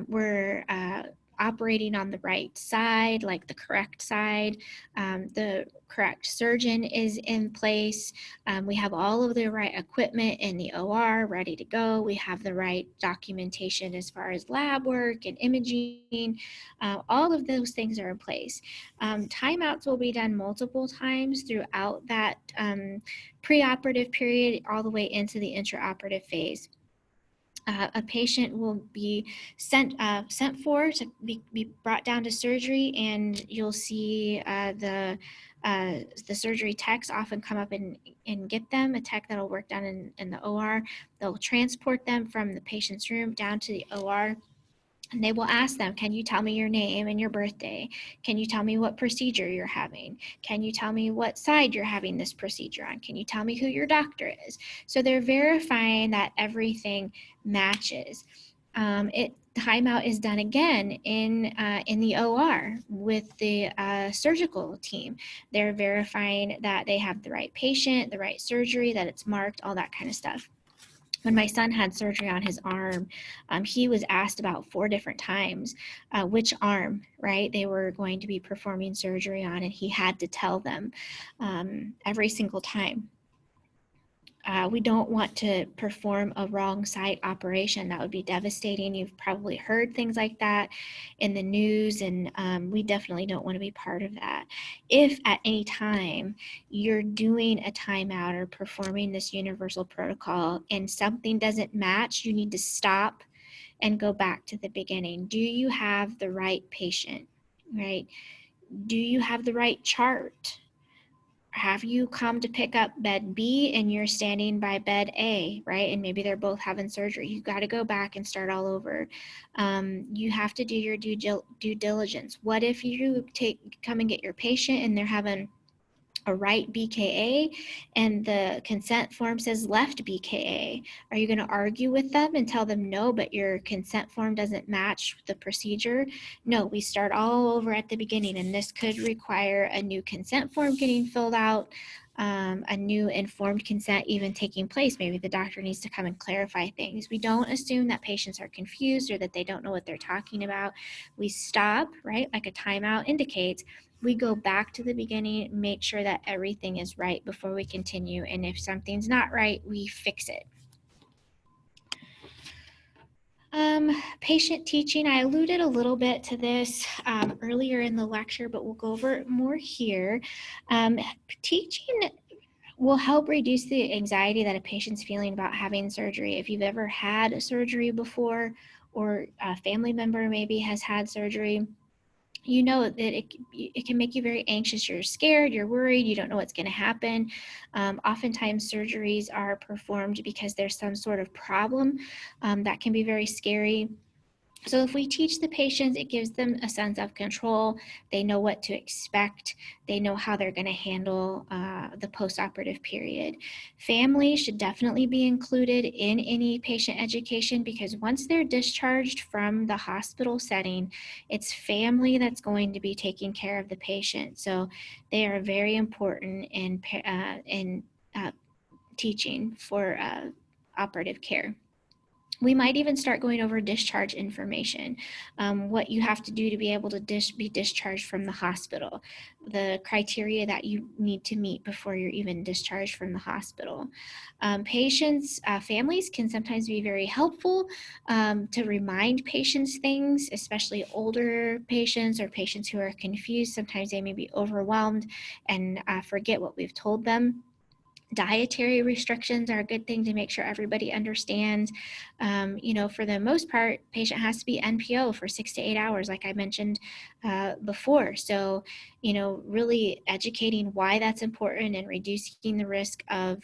we're operating on the right side, like the correct side, the correct surgeon is in place, we have all of the right equipment in the OR ready to go, we have the right documentation as far as lab work and imaging, all of those things are in place. Timeouts will be done multiple times throughout that preoperative period all the way into the intraoperative phase. A patient will be sent for to be brought down to surgery, and you'll see the surgery techs often come up and get them, a tech that'll work down in the OR. They'll transport them from the patient's room down to the OR. And they will ask them, can you tell me your name and your birthday? Can you tell me what procedure you're having? Can you tell me what side you're having this procedure on? Can you tell me who your doctor is? So they're verifying that everything matches. Timeout is done again in the OR with the surgical team. They're verifying that they have the right patient, the right surgery, that it's marked, all that kind of stuff. When my son had surgery on his arm, he was asked about 4 different times which arm, right, they were going to be performing surgery on, and he had to tell them every single time. We don't want to perform a wrong site operation. That would be devastating. You've probably heard things like that in the news, and we definitely don't want to be part of that. If at any time you're doing a timeout or performing this universal protocol and something doesn't match, you need to stop and go back to the beginning. Do you have the right patient, right? Do you have the right chart? Have you come to pick up bed B and you're standing by bed A, right? And maybe they're both having surgery. You got to go back and start all over. You have to do your due diligence. What if you come and get your patient and they're having a right BKA and the consent form says left BKA? Are you going to argue with them and tell them no, but your consent form doesn't match the procedure? No, we start all over at the beginning, and this could require a new consent form getting filled out, a new informed consent even taking place. Maybe the doctor needs to come and clarify things. We don't assume that patients are confused or that they don't know what they're talking about. We stop, right, like a timeout indicates. We go back to the beginning, make sure that everything is right before we continue. And if something's not right, we fix it. Patient teaching, I alluded a little bit to this earlier in the lecture, but we'll go over it more here. Teaching will help reduce the anxiety that a patient's feeling about having surgery. If you've ever had surgery before, or a family member maybe has had surgery, you know that it can make you very anxious. You're scared, you're worried, you don't know what's going to happen. Oftentimes surgeries are performed because there's some sort of problem that can be very scary. So if we teach the patients, it gives them a sense of control. They know what to expect. They know how they're going to handle the post-operative period. Families should definitely be included in any patient education, because once they're discharged from the hospital setting, it's family that's going to be taking care of the patient. So they are very important in teaching for operative care. We might even start going over discharge information, what you have to do to be able to be discharged from the hospital, the criteria that you need to meet before you're even discharged from the hospital. Patients, families can sometimes be very helpful to remind patients things, especially older patients or patients who are confused. Sometimes they may be overwhelmed and forget what we've told them. Dietary restrictions are a good thing to make sure everybody understands. For the most part, patient has to be NPO for 6 to 8 hours, like I mentioned before. So, really educating why that's important and reducing the risk of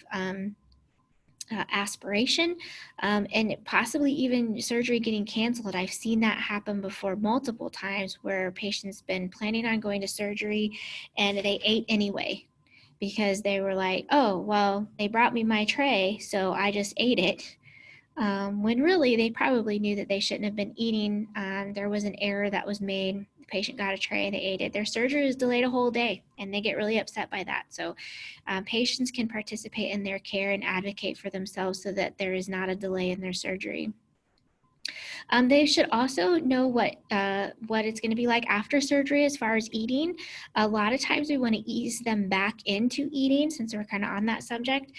aspiration and possibly even surgery getting canceled. I've seen that happen before multiple times, where patients been planning on going to surgery and they ate anyway, because they were like, oh, well, they brought me my tray, so I just ate it. When really they probably knew that they shouldn't have been eating. There was an error that was made. The patient got a tray, they ate it. Their surgery is delayed a whole day, and they get really upset by that. So patients can participate in their care and advocate for themselves so that there is not a delay in their surgery. They should also know what it's going to be like after surgery as far as eating. A lot of times we want to ease them back into eating, since we're kind of on that subject.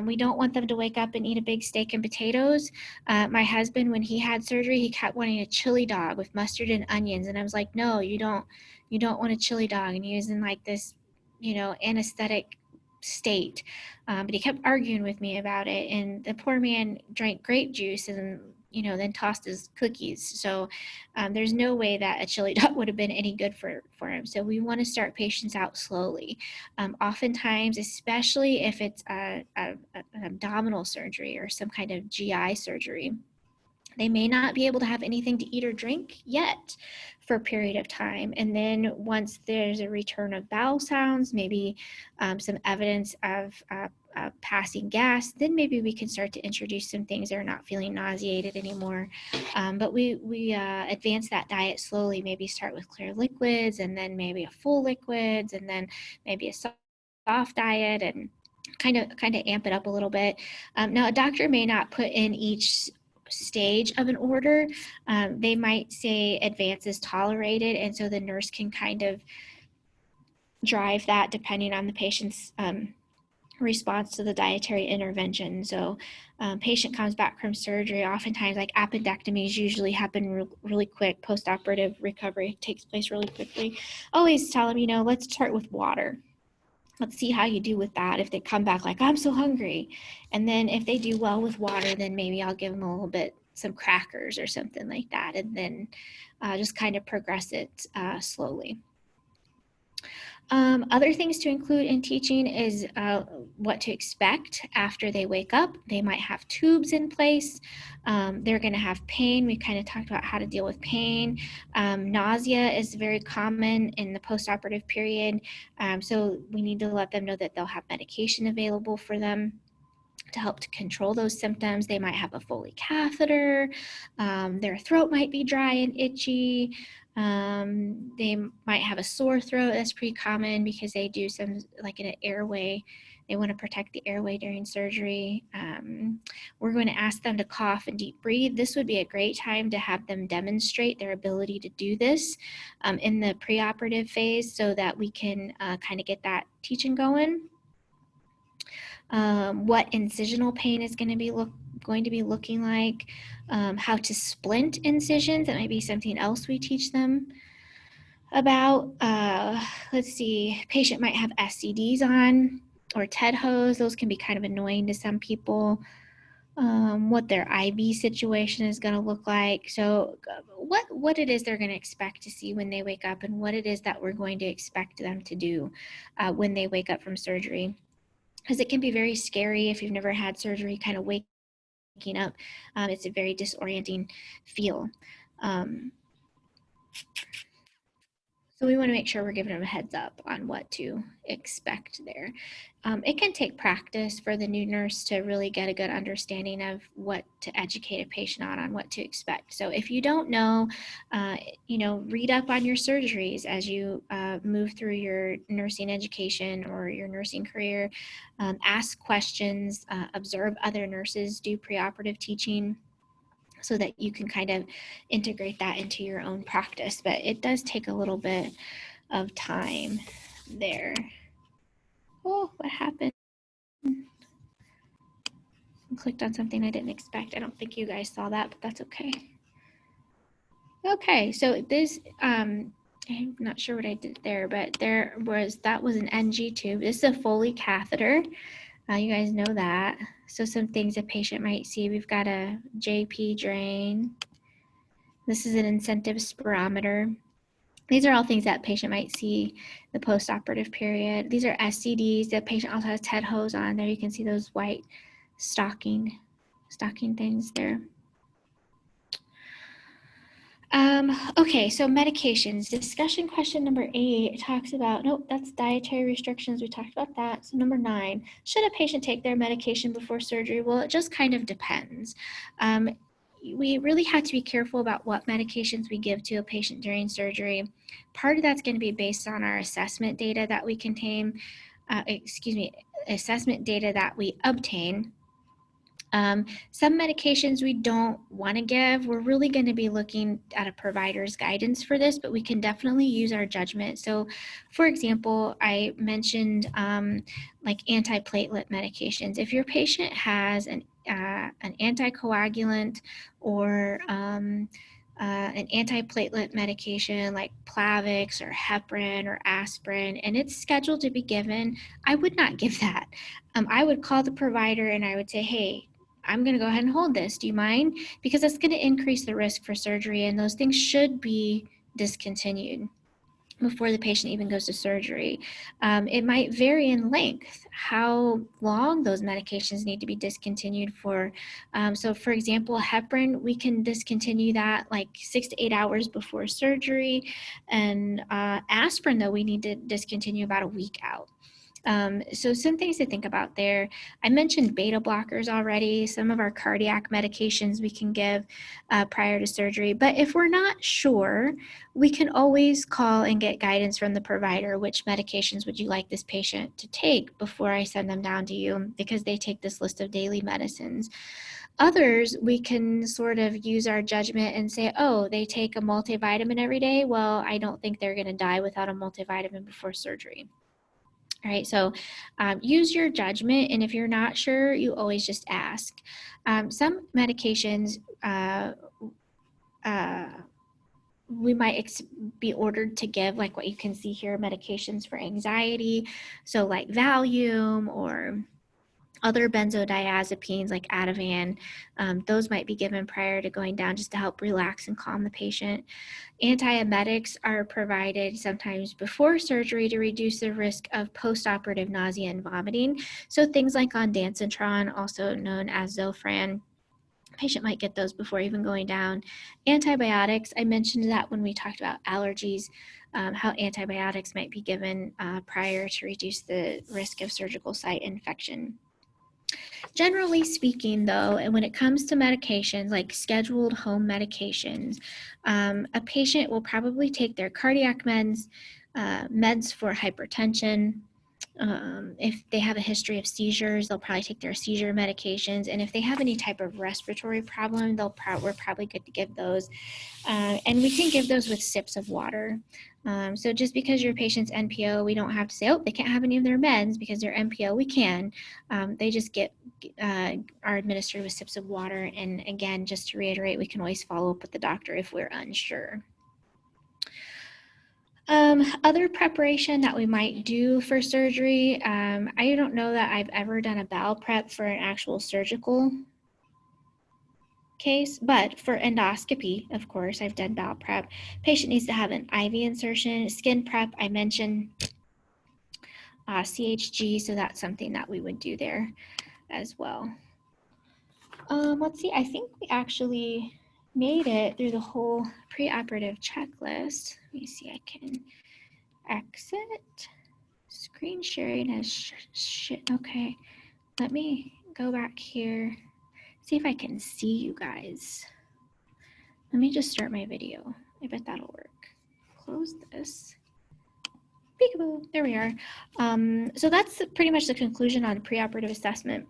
We don't want them to wake up and eat a big steak and potatoes. My husband, when he had surgery, he kept wanting a chili dog with mustard and onions, and I was like, no, you don't want a chili dog. And he was in like this, anesthetic state, but he kept arguing with me about it, and the poor man drank grape juice and then tossed his cookies. So there's no way that a chili dog would have been any good for him. So we want to start patients out slowly. Oftentimes, especially if it's an abdominal surgery or some kind of GI surgery, they may not be able to have anything to eat or drink yet for a period of time. And then once there's a return of bowel sounds, maybe some evidence of passing gas, then maybe we can start to introduce some things. They're not feeling nauseated anymore. But we advance that diet slowly, maybe start with clear liquids, and then maybe a full liquids, and then maybe a soft diet, and kind of amp it up a little bit. Now, a doctor may not put in each stage of an order. They might say advance is tolerated, and so the nurse can kind of drive that depending on the patient's response to the dietary intervention. So patient comes back from surgery, oftentimes like appendectomies usually happen really quick. Post-operative recovery takes place really quickly. Always tell them, let's start with water. Let's see how you do with that. If they come back like, I'm so hungry. And then if they do well with water, then maybe I'll give them a little bit, some crackers or something like that. And then just kind of progress it slowly. Other things to include in teaching is what to expect after they wake up. They might have tubes in place. They're going to have pain. We kind of talked about how to deal with pain. Nausea is very common in the postoperative period. So we need to let them know that they'll have medication available for them to help to control those symptoms. They might have a Foley catheter. Their throat might be dry and itchy. They might have a sore throat. That's pretty common because they do some, like in an airway, they want to protect the airway during surgery. We're going to ask them to cough and deep breathe. This would be a great time to have them demonstrate their ability to do this in the preoperative phase, so that we can kind of get that teaching going. What incisional pain is going to going to be looking like, how to splint incisions. That might be something else we teach them about. Let's see, patient might have SCDs on or TED hose. Those can be kind of annoying to some people. What their IV situation is going to look like. So what it is they're going to expect to see when they wake up, and what it is that we're going to expect them to do when they wake up from surgery. Because it can be very scary if you've never had surgery, kind of waking up. It's a very disorienting feel. So we want to make sure we're giving them a heads up on what to expect there. It can take practice for the new nurse to really get a good understanding of what to educate a patient on what to expect. So if you don't know, read up on your surgeries as you move through your nursing education or your nursing career. Ask questions, observe other nurses do preoperative teaching, so that you can kind of integrate that into your own practice. But it does take a little bit of time there. Oh, what happened? I clicked on something I didn't expect. I don't think you guys saw that, but that's okay. Okay, so this, I'm not sure what I did there, but that was an NG tube. This is a Foley catheter. You guys know that. So some things a patient might see. We've got a JP drain. This is an incentive spirometer. These are all things that patient might see the post-operative period. These are SCDs. The patient also has TED hose on. There you can see those white stocking things there. Okay, so medications. Discussion question number 8 talks about, nope, that's dietary restrictions. We talked about that. So number 9, should a patient take their medication before surgery? Well, it just kind of depends. We really have to be careful about what medications we give to a patient during surgery. Part of that's going to be based on our assessment data that we contain, assessment data that we obtain. Some medications we don't want to give. We're really going to be looking at a provider's guidance for this, but we can definitely use our judgment. So, for example, I mentioned like antiplatelet medications. If your patient has an anticoagulant or an antiplatelet medication like Plavix or heparin or aspirin, and it's scheduled to be given, I would not give that. I would call the provider and I would say, hey, I'm going to go ahead and hold this. Do you mind? Because that's going to increase the risk for surgery, and those things should be discontinued before the patient even goes to surgery. It might vary in length, how long those medications need to be discontinued for. So for example, heparin, we can discontinue that like 6 to 8 hours before surgery. And aspirin, though, we need to discontinue about a week out. So some things to think about there. I mentioned beta blockers already. Some of our cardiac medications we can give prior to surgery. But if we're not sure, we can always call and get guidance from the provider. Which medications would you like this patient to take before I send them down to you? Because they take this list of daily medicines. Others, we can sort of use our judgment and say, oh, they take a multivitamin every day. Well, I don't think they're going to die without a multivitamin before surgery. All right, so use your judgment, and if you're not sure, you always just ask. Some medications we might be ordered to give, like what you can see here, medications for anxiety, so like Valium or other benzodiazepines like Ativan. Those might be given prior to going down just to help relax and calm the patient. Antiemetics are provided sometimes before surgery to reduce the risk of postoperative nausea and vomiting. So things like ondansetron, also known as Zofran, patient might get those before even going down. Antibiotics, I mentioned that when we talked about allergies, how antibiotics might be given prior to reduce the risk of surgical site infection. Generally speaking, though, and when it comes to medications, like scheduled home medications, a patient will probably take their cardiac meds, meds for hypertension, If they have a history of seizures, they'll probably take their seizure medications. And if they have any type of respiratory problem, we're probably good to give those. And we can give those with sips of water. So just because your patient's NPO, we don't have to say, oh, they can't have any of their meds because they're NPO. We can. They just are administered with sips of water. And again, just to reiterate, we can always follow up with the doctor if we're unsure. Other preparation that we might do for surgery, I don't know that I've ever done a bowel prep for an actual surgical case, but for endoscopy, of course, I've done bowel prep. Patient needs to have an IV insertion. Skin prep, I mentioned CHG, so that's something that we would do there as well. Let's see, I think we actually made it through the whole preoperative checklist. Let me see, I can exit. Screen sharing is okay. Let me go back here, see if I can see you guys. Let me just start my video. I bet that'll work. Close this. Peekaboo. There we are. So that's pretty much the conclusion on preoperative assessment,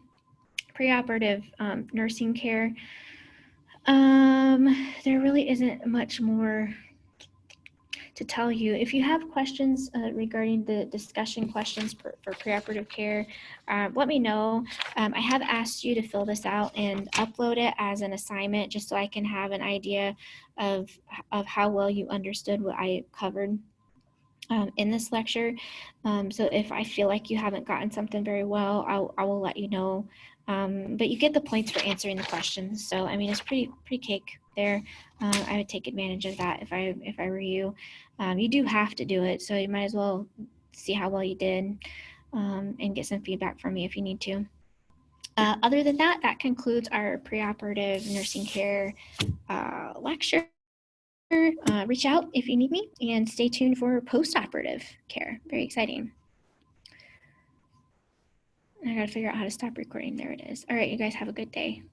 preoperative nursing care. There really isn't much more to tell you. If you have questions regarding the discussion questions for preoperative care, let me know. I have asked you to fill this out and upload it as an assignment just so I can have an idea of how well you understood what I covered in this lecture. So if I feel like you haven't gotten something very well, I will let you know. But you get the points for answering the questions. So I mean, it's pretty cake there. I would take advantage of that if I were you. You do have to do it, so you might as well see how well you did and get some feedback from me if you need to. Other than that, that concludes our preoperative nursing care lecture. Reach out if you need me, and stay tuned for postoperative care. Very exciting. I gotta figure out how to stop recording. There it is. All right, you guys have a good day.